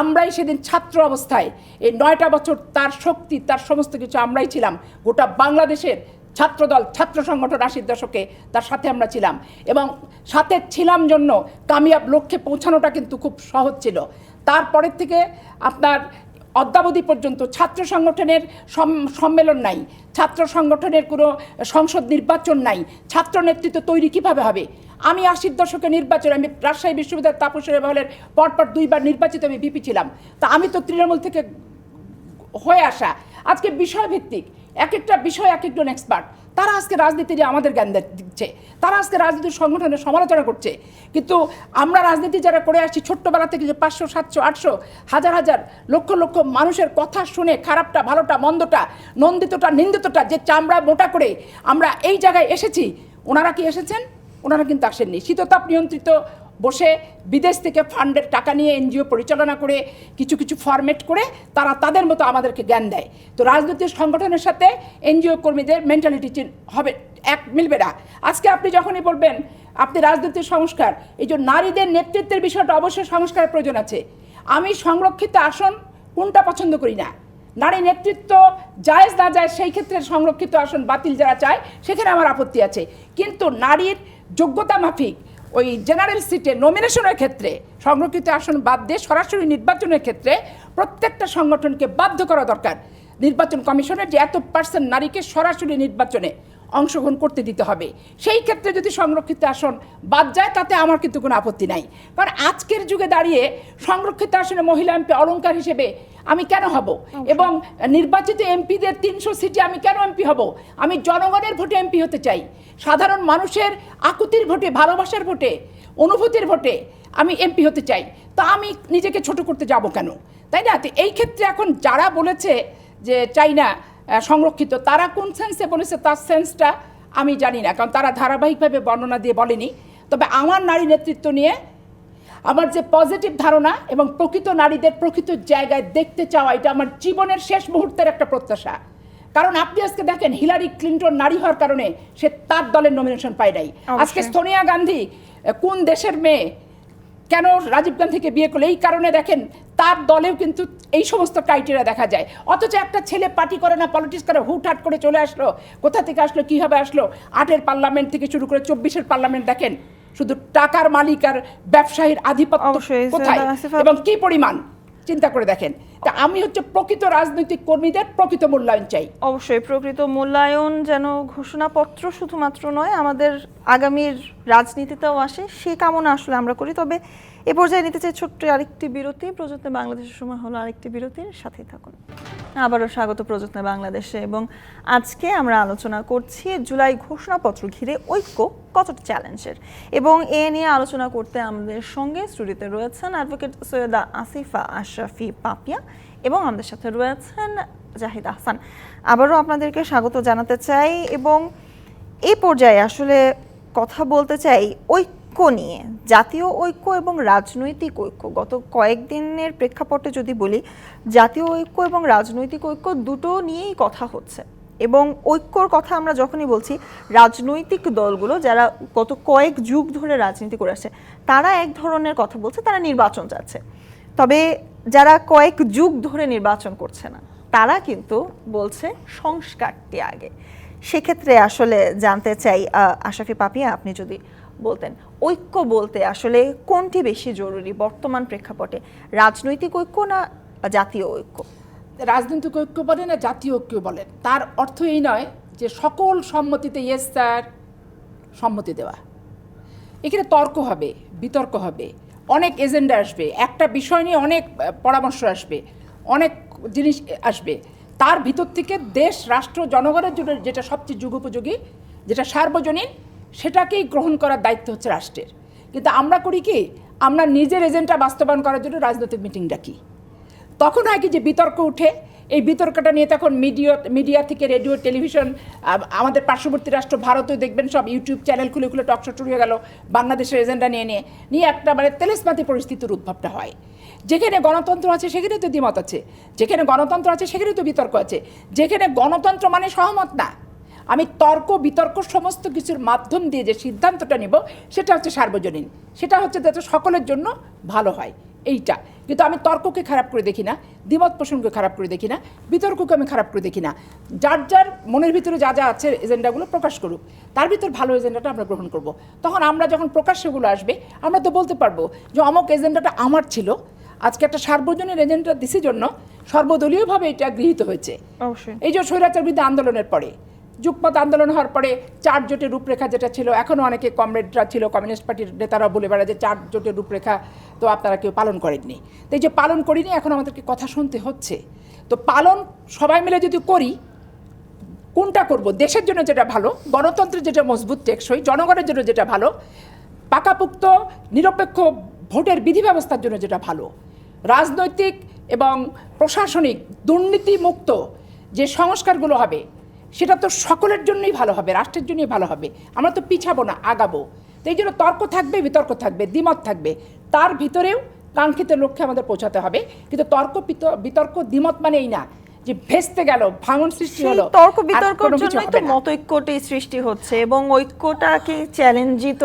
আমরাই সেদিন ছাত্র অবস্থায় এই 9টা বছর তার শক্তি, তার সমস্ত কিছু আমরাই ছিলাম। গোটা বাংলাদেশের ছাত্রদল, ছাত্র সংগঠন 80-র দশকে তার সাথে আমরা ছিলাম, এবং সাথে ছিলাম জন্য কামিয়াব লক্ষ্যে পৌঁছানোটা কিন্তু খুব সহজ ছিল। তারপরের থেকে আপনার অদ্যাবধি পর্যন্ত ছাত্র সংগঠনের সম্মেলন নাই, ছাত্র সংগঠনের কোনো সংসদ নির্বাচন নাই, ছাত্র নেতৃত্ব তৈরি কিভাবে হবে? আমি 80-র দশকে নির্বাচন, আমি রাজশাহী বিশ্ববিদ্যালয়ের তাপসের মহলের পরপর 2বার নির্বাচিত, আমি ভিপি ছিলাম। তা আমি তো তৃণমূল থেকে হয়ে আসা। আজকে বিষয়ভিত্তিক এক একটা বিষয় এক একজন এক্সপার্ট, তারা আজকে রাজনীতিতে আমাদের জ্ঞান দিচ্ছে, তারা আজকে রাজনীতির সংগঠনের সমালোচনা করছে। কিন্তু আমরা রাজনীতি যারা করে আসছি ছোট্টবেলা থেকে, যে 500, 700, 800, হাজার হাজার, লক্ষ লক্ষ মানুষের কথা শুনে খারাপটা, ভালোটা, মন্দটা, নন্দিতটা, নিন্দিতটা, যে চামড়া মোটা করে আমরা এই জায়গায় এসেছি, ওনারা কি এসেছেন? ওনারা কিন্তু আসেননি। শীততাপ নিয়ন্ত্রিত বসে বিদেশ থেকে ফান্ডের টাকা নিয়ে এনজিও পরিচালনা করে কিছু কিছু ফরম্যাট করে তারা তাদের মতো আমাদেরকে জ্ঞান দেয়। তো রাজনৈতিক সংগঠনের সাথে এনজিও কর্মীদের মেন্টালিটি হবে, এক মিলবে না। আজকে আপনি যখনই বলবেন আপনি রাজনৈতিক সংস্কার, এই যে নারীদের নেতৃত্বের বিষয়টা অবশ্যই সংস্কারের প্রয়োজন আছে। আমি সংরক্ষিত আসন কোনটা পছন্দ করি না, নারী নেতৃত্ব জায়েজ না যায় সেই ক্ষেত্রে সংরক্ষিত আসন বাতিল যারা চায় সেখানে আমার আপত্তি আছে। কিন্তু নারীর যোগ্যতা মাফিক ওই জেনারেল সিটে নমিনেশনের ক্ষেত্রে সংরক্ষিত আসন বাদ দিয়ে সরাসরি নির্বাচনের ক্ষেত্রে প্রত্যেকটা সংগঠনকে বাধ্য করা দরকার। নির্বাচন কমিশনের যে এত % নারীকে সরাসরি নির্বাচনে অংশগ্রহণ করতে দিতে হবে, সেই ক্ষেত্রে যদি সংরক্ষিত আসন বাদ যায় তাতে আমার কিন্তু কোনো আপত্তি নাই। কারণ আজকের যুগে দাঁড়িয়ে সংরক্ষিত আসনে মহিলা এমপি অলংকার হিসেবে আমি কেন হব, এবং নির্বাচিত এমপিদের 300 সিটে আমি কেন এমপি হব? আমি জনগণের ভোটে এমপি হতে চাই, সাধারণ মানুষের আকুতির ভোটে, ভালোবাসার ভোটে, অনুভূতির ভোটে আমি এমপি হতে চাই। তা আমি নিজেকে ছোট করতে যাব কেন, তাই না? তো এই ক্ষেত্রে এখন যারা বলেছে যে চাই না সংরক্ষিত, তারা কোন সেন্সে বলেছে তার সেন্সটা আমি জানি না, কারণ তারা ধারাবাহিকভাবে বর্ণনা দিয়ে বলেনি। তবে আমার নারী নেতৃত্ব নিয়ে আমার যে পজিটিভ ধারণা এবং প্রকৃত নারীদের প্রকৃত জায়গায় দেখতে চাওয়া, এটা আমার জীবনের শেষ মুহূর্তের একটা প্রত্যাশা। কারণ আপনি আজকে দেখেন হিলারি ক্লিন্টন নারী হওয়ার কারণে সে তার দলের নমিনেশন পায় নাই। আজকে সোনিয়া গান্ধী কোন দেশের মেয়ে, কেন রাজীব গান্ধীকে বিয়ে করলো, এই কারণে দেখেন তার দলেও কিন্তু এই সমস্ত ক্রাইটেরিয়া দেখা যায়। অথচ একটা ছেলে পার্টি করে না, পলিটিক্স করে, হুটহাট করে চলে আসলো, কোথা থেকে আসলো, কীভাবে আসলো, 8-এর পার্লামেন্ট থেকে শুরু করে 24-এর পার্লামেন্ট দেখেন, শুধু টাকার মালিক আর ব্যবসায়ীর আধিপত্য কোথায় এবং কি পরিমাণ, চিন্তা করে দেখেন। তা আমি হচ্ছে প্রকৃত রাজনৈতিক কর্মীদের প্রকৃত মূল্যায়ন চাই। অবশ্যই প্রকৃত মূল্যায়ন যেন ঘোষণাপত্র শুধুমাত্র নয়, আমাদের আগামীর রাজনীতিতেও আসে, সে কামনা আসলে আমরা করি। তবে এ পর্যায়ে নিতে চাই ছোট্ট আরেকটি বিরতি। প্রযত্নে বাংলাদেশের সময় হলো আরেকটি বিরতির, সাথেই থাকুন। আবারও স্বাগত প্রযত্নে বাংলাদেশে, এবং আজকে আমরা আলোচনা করছি জুলাই ঘোষণাপত্র ঘিরে ঐক্য কতটা চ্যালেঞ্জের, এবং এ নিয়ে আলোচনা করতে আমাদের সঙ্গে স্টুডিওতে রয়েছেন অ্যাডভোকেট সৈয়দা আসিফা আশরাফি পাপিয়া এবং আমাদের সাথে রয়েছেন জাহিদ আহসান। আবারও আপনাদেরকে স্বাগত জানাতে চাই, এবং এই পর্যায়ে আসলে কথা বলতে চাই ঐক্য নিয়ে, জাতীয় ঐক্য এবং রাজনৈতিক ঐক্য। গত কয়েকদিনের প্রেক্ষাপটে যদি বলি, জাতীয় ঐক্য এবং রাজনৈতিক ঐক্য দুটো নিয়েই কথা হচ্ছে, এবং ঐক্যর কথা আমরা যখনই বলছি, রাজনৈতিক দলগুলো যারা গত কয়েক যুগ ধরে রাজনীতি করে আসছে তারা এক ধরনের কথা বলছে, তারা নির্বাচন চাচ্ছে। তবে যারা কয়েক যুগ ধরে নির্বাচন করছে না, তারা কিন্তু বলছে সংস্কারটি আগে। সেক্ষেত্রে আসলে জানতে চাই আশরাফি পাপিয়া, আপনি যদি বলতেন ঐক্য বলতে আসলে কোনটি বেশি জরুরি বর্তমান প্রেক্ষাপটে, রাজনৈতিক ঐক্য না জাতীয় ঐক্য? রাজনৈতিক ঐক্য বলেন না জাতীয় ঐক্য বলেন, তার অর্থ এই নয় যে সকল সম্মতিতে ইয়েস স্যার সম্মতি দেওয়া। এখানে তর্ক হবে, বিতর্ক হবে, অনেক এজেন্ডা আসবে, একটা বিষয় নিয়ে অনেক পরামর্শ আসবে, অনেক জিনিস আসবে। তার ভিতর থেকে দেশ রাষ্ট্র জনগণের জন্য যেটা সবচেয়ে যুগোপযোগী, যেটা সার্বজনীন, সেটাকেই গ্রহণ করার দায়িত্ব হচ্ছে রাষ্ট্রের। কিন্তু আমরা করি কি, আমরা নিজের এজেন্ডা বাস্তবায়ন করার জন্য রাজনৈতিক মিটিং ডাকি। তখন হয় কি যে বিতর্ক উঠে, এই বিতর্কটা নিয়ে তখন মিডিয়া থেকে রেডিও, টেলিভিশন, আমাদের পার্শ্ববর্তী রাষ্ট্র ভারতেও দেখবেন সব ইউটিউব চ্যানেল খুলে খুলে টকশো শুরু হয়ে গেল বাংলাদেশের এজেন্ডা নিয়ে একটা মানে তেলেসমাতি পরিস্থিতির উদ্ভবটা হয়। যেখানে গণতন্ত্র আছে সেখানে তো দ্বিমত আছে, যেখানে গণতন্ত্র আছে সেখানে তো বিতর্ক আছে, যেখানে গণতন্ত্র মানে সহমত না, আমি তর্ক বিতর্ক সমস্ত কিছুর মাধ্যম দিয়ে যে সিদ্ধান্তটা নেব সেটা হচ্ছে সার্বজনীন, সেটা হচ্ছে যাতে সকলের জন্য ভালো হয় এইটা। কিন্তু আমি তর্ককে খারাপ করে দেখি না, দ্বিমত পোষণকে খারাপ করে দেখি না, বিতর্ককে আমি খারাপ করে দেখি না। যার যার মনের ভিতরে যা যা আছে এজেন্ডাগুলো প্রকাশ করুক, তার ভিতর ভালো এজেন্ডাটা আমরা গ্রহণ করব। তখন আমরা যখন প্রকাশ্যগুলো আসবে আমরা তো বলতে পারবো যে অমুক এজেন্ডাটা আমার ছিল, আজকে একটা সার্বজনীন এজেন্ডা দিছি জন্য সর্বদলীয়ভাবে এটা গৃহীত হয়েছে। অবশ্যই এই যে স্বৈরাচার বিরুদ্ধে আন্দোলনের পরে, যুগপৎ আন্দোলন হওয়ার পরে 4 জোটের রূপরেখা যেটা ছিল, এখনও অনেকে কমরেডরা ছিল, কমিউনিস্ট পার্টির নেতারা বলে বেড়ায় যে 4 জোটের রূপরেখা তো আপনারা কেউ পালন করেননি। তো এই যে পালন করিনি, এখন আমাদেরকে কথা শুনতে হচ্ছে। তো পালন সবাই মিলে যদি করি, কোনটা করব? দেশের জন্য যেটা ভালো, গণতন্ত্রের যেটা মজবুত টেকসই, জনগণের জন্য যেটা ভালো, পাকাপুক্ত নিরপেক্ষ ভোটের বিধি ব্যবস্থার জন্য যেটা ভালো, রাজনৈতিক এবং প্রশাসনিক দুর্নীতিমুক্ত যে সংস্কারগুলো হবে সেটা তো সকলের জন্যই ভালো হবে, রাষ্ট্রের জন্যই ভালো হবে। আমরা তো পিছাবো না, আগাবো। তো এই জন্য তর্ক থাকবে, বিতর্ক থাকবে, দ্বিমত থাকবে, তার ভিতরেও কাঙ্ক্ষিত লক্ষ্যে আমাদের পৌঁছাতে হবে। কিন্তু তর্ক বিতর্ক দ্বিমত মানেই না যে ভেস্তে গেল, ভাঙন সৃষ্টি হলো, তর্ক বিতর্কের জন্যই তো মতৈক্যটি সৃষ্টি হচ্ছে এবং ঐক্যটাকে চ্যালেঞ্জিত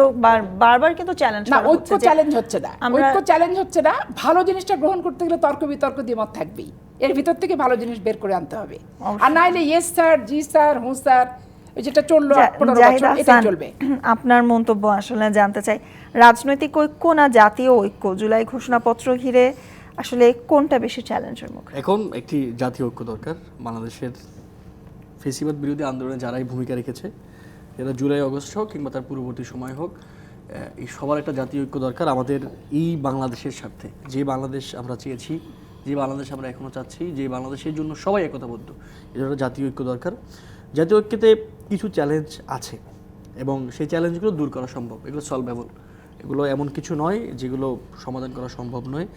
বারবার কিন্তু চ্যালেঞ্জ না, করা ঐক্য হচ্ছে। চ্যালেঞ্জ হচ্ছে না, ঐক্য চ্যালেঞ্জ হচ্ছে না। ভালো জিনিসটা গ্রহণ করতে গেলে তর্ক বিতর্ক দ্বিমত থাকবেই, এর ভিতর থেকে ভালো জিনিস বের করে আনতে হবে। আর নাইলে ইয়েস স্যার, জি স্যার, হুঁ স্যার, যেটা চললো 15 বছর এটাই চলবে। আপনার মন্তব্য আসলে জানতে চাই, রাজনৈতিক ঐক্য না জাতীয় ঐক্য জুলাই ঘোষণাপত্র ঘিরে আসলে কোনটা বেশি চ্যালেঞ্জের মুখে? এখন একটি জাতীয় ঐক্য দরকার। বাংলাদেশের ফেসিবাদ বিরোধী আন্দোলনে যারাই ভূমিকা রেখেছে, এটা জুলাই আগস্ট হোক কিংবা তার পূর্ববর্তী সময় হোক, এই সবার একটা জাতীয় ঐক্য দরকার আমাদের এই বাংলাদেশের স্বার্থে। যে বাংলাদেশ আমরা চেয়েছি, যে বাংলাদেশ আমরা এখনও চাচ্ছি, যে বাংলাদেশের জন্য সবাই একতাবদ্ধ, এটা জাতীয় ঐক্য দরকার। জাতীয় ঐক্যতে কিছু চ্যালেঞ্জ আছে এবং সেই চ্যালেঞ্জগুলো দূর করা সম্ভব, এগুলো সলভেবল। এগুলো এমন কিছু নয় যেগুলো সমাধান করা সম্ভব নয়।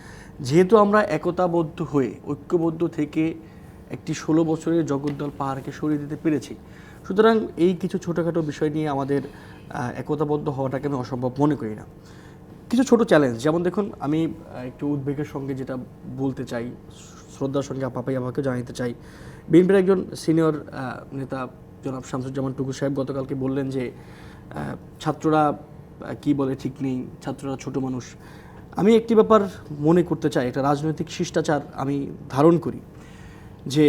যেহেতু আমরা একতাবদ্ধ হয়ে ঐক্যবদ্ধ থেকে একটি 16 বছরের জগদ্দল পাহাড়কে সরিয়ে দিতে পেরেছি, সুতরাং এই কিছু ছোটোখাটো বিষয় নিয়ে আমাদের একতাবদ্ধ হওয়াটাকে আমি অসম্ভব মনে করি না। কিছু ছোট চ্যালেঞ্জ, যেমন দেখুন, আমি একটু উদ্বেগের সঙ্গে যেটা বলতে চাই, শ্রদ্ধার সঙ্গে আপাপাই আমাকে জানাতে চাই, বিএনপির একজন সিনিয়র নেতা জনাব শামসুজ্জামান টুকু সাহেব গতকালকে বললেন যে ছাত্ররা কি বলে ঠিক নেই, ছাত্ররা ছোট মানুষ। আমি একটি ব্যাপার মনে করতে চাই, একটা রাজনৈতিক শিষ্টাচার আমি ধারণ করি যে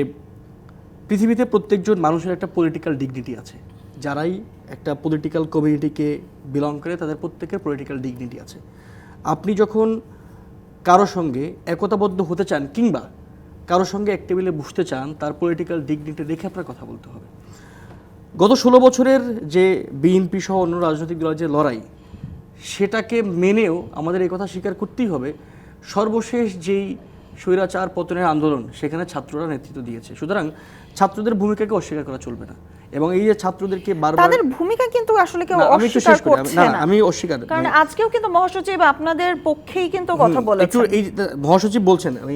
পৃথিবীতে প্রত্যেকজন মানুষের একটা পলিটিক্যাল ডিগনিটি আছে। যারাই একটা পলিটিক্যাল কমিউনিটিকে বিলং করে তাদের প্রত্যেকের পলিটিক্যাল ডিগনিটি আছে। আপনি যখন কারো সঙ্গে একতাবদ্ধ হতে চান কিংবা কারো সঙ্গে এক টেবিলে বসতে চান, তার পলিটিক্যাল ডিগনিটি দেখে আপনার কথা বলতে হবে। গত 16 বছরের যে বিএনপি সহ অন্য রাজনৈতিক দলের যে লড়াই, সেটাকে মেনেও আমাদের এই কথা স্বীকার করতেই হবে, সর্বশেষ যেই স্বৈরাচার পতনের আন্দোলন, সেখানে ছাত্ররা নেতৃত্ব দিয়েছে। সুতরাং ছাত্রদের ভূমিকাকে অস্বীকার করা চলবে না। এবং এই যে ছাত্রদেরকে বারবার তাদের ভূমিকা কিন্তু আসলে কেউ অস্বীকার করছে না। আমি অস্বীকার, কারণ আজকেও কিন্তু মহাসচিব আপনাদের পক্ষেই কিন্তু কথা বলেছেন। একটু এই মহাসচিব বলছেন, আমি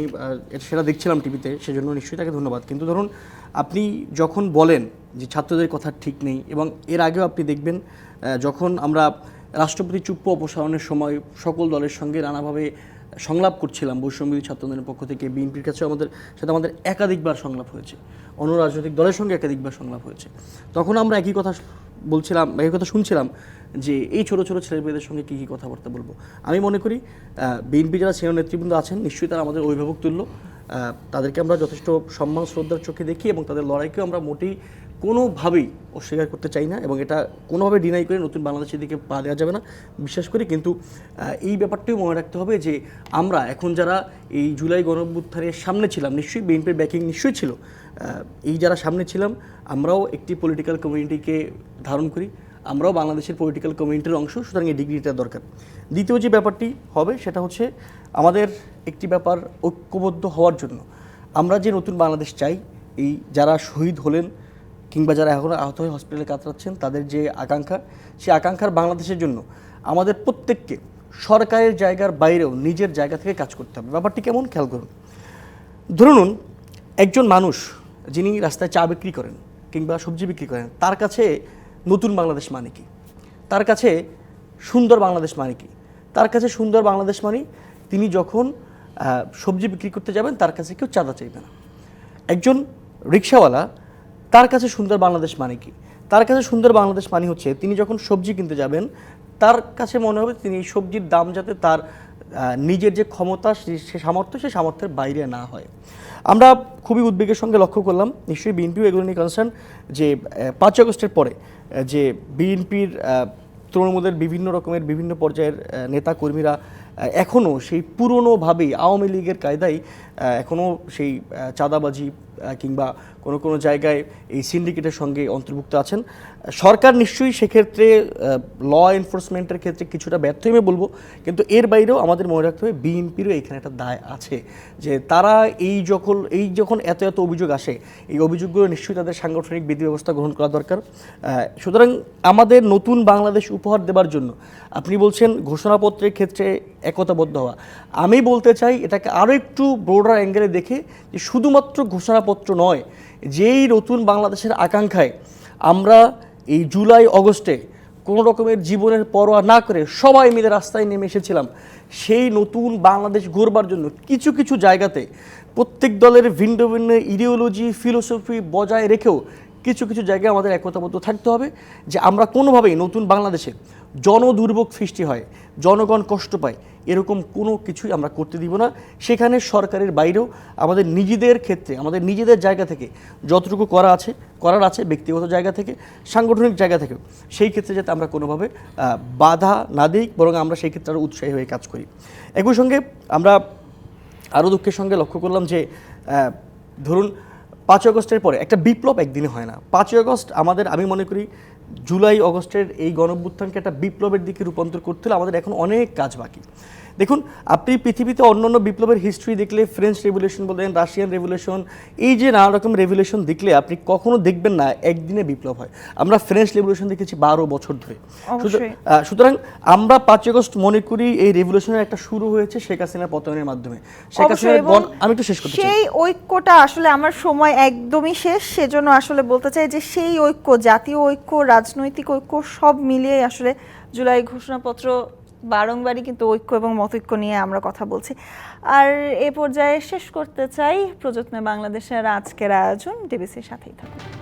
সেটা দেখছিলাম টিভিতে, সেজন্য নিশ্চয়ই তাকে ধন্যবাদ। কিন্তু ধরুন, আপনি যখন বলেন যে ছাত্রদের কথা ঠিক নেই, এবং এর আগেও আপনি দেখবেন যখন আমরা রাষ্ট্রপতি চুপ্পু অপসারণের সময় সকল দলের সঙ্গে নানাভাবে সংলাপ করছিলাম, বৈষম্যবিরোধী ছাত্র আন্দোলনের পক্ষ থেকে বিএনপির কাছে আমাদের সাথে একাধিকবার সংলাপ হয়েছে, অন্য রাজনৈতিক দলের সঙ্গে একাধিকবার সংলাপ হয়েছে। তখন আমরা একই কথা বলছিলাম, একই কথা শুনছিলাম যে এই ছোটো ছোটো ছেলেমেয়েদের সঙ্গে কী কী কথাবার্তা বলবো। আমি মনে করি বিএনপি যারা সিনিয়র নেতৃবৃন্দ আছেন, নিশ্চয়ই তারা আমাদের অভিভাবক তুল্য, তাদেরকে আমরা যথেষ্ট সম্মান শ্রদ্ধার চোখে দেখি এবং তাদের লড়াইকেও আমরা মোটেই কোনোভাবেই অস্বীকার করতে চাই না, এবং এটা কোনোভাবে ডিনাই করে নতুন বাংলাদেশের দিকে পা দেওয়া যাবে না বিশ্বাস করি। কিন্তু এই ব্যাপারটিও মনে রাখতে হবে যে আমরা এখন যারা এই জুলাই গণঅভ্যুত্থানের সামনে ছিলাম, নিশ্চয়ই বিএনপির ব্যাকিং নিশ্চয়ই ছিল, এই যারা সামনে ছিলাম আমরাও একটি পলিটিক্যাল কমিউনিটিকে ধারণ করি, আমরাও বাংলাদেশের পলিটিক্যাল কমিউনিটির অংশ, সুতরাং এই ডিগ্রিটা দরকার। দ্বিতীয় যে ব্যাপারটি হবে সেটা হচ্ছে আমাদের একটি ব্যাপার ঐক্যবদ্ধ হওয়ার জন্য আমরা যে নতুন বাংলাদেশ চাই, এই যারা শহীদ হলেন কিংবা যারা এখনও আহত হয়ে হসপিটালে কাতরাচ্ছেন তাদের যে আকাঙ্ক্ষা, সেই আকাঙ্ক্ষার বাংলাদেশের জন্য আমাদের প্রত্যেককে সরকারের জায়গার বাইরেও নিজের জায়গা থেকে কাজ করতে হবে। ব্যাপারটি কেমন খেয়াল করুন। ধরুন একজন মানুষ যিনি রাস্তায় চা বিক্রি করেন কিংবা সবজি বিক্রি করেন, তার কাছে নতুন বাংলাদেশ মানে কি, তার কাছে সুন্দর বাংলাদেশ মানে কি? তার কাছে সুন্দর বাংলাদেশ মানে তিনি যখন সবজি বিক্রি করতে যাবেন তার কাছে কেউ চাঁদা চাইবে না। একজন রিক্সাওয়ালা, তার কাছে সুন্দর বাংলাদেশ মানে কি? তার কাছে সুন্দর বাংলাদেশ মানে হচ্ছে তিনি যখন সবজি কিনতে যাবেন তার কাছে মনে হবে তিনি এই সবজির দাম যাতে তার নিজের যে ক্ষমতা সে সামর্থ্যের বাইরে না হয়। আমরা খুবই উদ্বেগের সঙ্গে লক্ষ্য করলাম, নিশ্চয়ই বিএনপিও এগুলো নিয়ে কনসার্ন, যে 5 আগস্টের পরে যে বিএনপির তৃণমূলের বিভিন্ন রকমের বিভিন্ন পর্যায়ের নেতা কর্মীরা এখনও সেই পুরনোভাবেই আওয়ামী লীগের কায়দায় এখনও সেই চাঁদাবাজি কিংবা কোনো কোনো জায়গায় এই সিন্ডিকেটের সঙ্গে অন্তর্ভুক্ত আছেন। সরকার নিশ্চয়ই সেক্ষেত্রে ল এনফোর্সমেন্টের ক্ষেত্রে কিছুটা ব্যর্থ আমি বলবো, কিন্তু এর বাইরেও আমাদের মনে রাখতে হবে বিএনপিরও এখানে একটা দায় আছে, যে তারা যখন এত এত অভিযোগ আসে, এই অভিযোগগুলো নিশ্চয়ই তাদের সাংগঠনিক বিধি ব্যবস্থা গ্রহণ করা দরকার। সুতরাং আমাদের নতুন বাংলাদেশ উপহার দেবার জন্য আপনি বলছেন ঘোষণাপত্রের ক্ষেত্রে একতাবদ্ধ হওয়া, আমি বলতে চাই এটাকে আরও একটু ব্রডার অ্যাঙ্গেলে দেখে যে শুধুমাত্র ঘোষণাপত্র নয়, যেই নতুন বাংলাদেশের আকাঙ্ক্ষায় আমরা এই জুলাই অগস্টে কোনো রকমের জীবনের পরোয়া না করে সবাই মিলে রাস্তায় নেমে এসেছিলাম, সেই নতুন বাংলাদেশ গড়বার জন্য কিছু কিছু জায়গাতে প্রত্যেক দলের ভিন্ন ভিন্ন ইডিওলজি ফিলোসফি বজায় রেখেও কিছু কিছু জায়গায় আমাদের একতাবদ্ধ থাকতে হবে, যে আমরা কোনোভাবেই নতুন বাংলাদেশে জনদুর্ভোগ সৃষ্টি হয়, জনগণ কষ্ট পায়, এরকম কোনো কিছুই আমরা করতে দিব না। সেখানে সরকারের বাইরেও আমাদের নিজেদের ক্ষেত্রে আমাদের নিজেদের জায়গা থেকে যতটুকু করার আছে ব্যক্তিগত জায়গা থেকে সাংগঠনিক জায়গা থেকেও সেই ক্ষেত্রে যাতে আমরা কোনোভাবে বাধা না দিই, বরং আমরা সেই ক্ষেত্রে আরও উৎসাহী হয়ে কাজ করি। একই সঙ্গে আমরা আরও দুঃখের সঙ্গে লক্ষ্য করলাম যে ধরুন 5 আগস্টের পরে একটা বিপ্লব একদিনে হয় না। 5 আগস্ট আমি মনে করি জুলাই অগস্টের এই গণঅভ্যুত্থানকে একটা বিপ্লবের দিকে রূপান্তর করতে হলে আমাদের এখন অনেক কাজ বাকি। দেখুন, আপনি পৃথিবীতে অন্যান্য বিপ্লবের হিস্ট্রি দেখলে, ফ্রেঞ্চ রেভলিউশন বলেন, রাশিয়ান রেভলিউশন, এই যে নানা রকম রেভলিউশন দেখলে আপনি কখনো দেখবেন না একদিনে বিপ্লব হয়। আমরা ফ্রেঞ্চ রেভলিউশন দেখেছি 12 বছর ধরে। সুতরাং আমরা 5 আগস্ট মনে করি এই রেভলিউশনের একটা শুরু হয়েছে শেখ হাসিনার পতনের মাধ্যমে। শেখ হাসিনার আমি একটু শেষ করতে চাই, সেই ঐক্যটা আসলে আমার সময় একদমই শেষ, সেজন্য আসলে বলতে চাই যে সেই ঐক্য, জাতীয় ঐক্য, রাজনৈতিক ঐক্য সব মিলিয়ে আসলে জুলাই ঘোষণাপত্র বারংবারই কিন্তু ঐক্য এবং মতৈক্য নিয়ে আমরা কথা বলছি। আর এ পর্যায়ে শেষ করতে চাই প্রযত্নে বাংলাদেশের আজকের আয়োজন। ডিবিসির সাথেই থাকুন।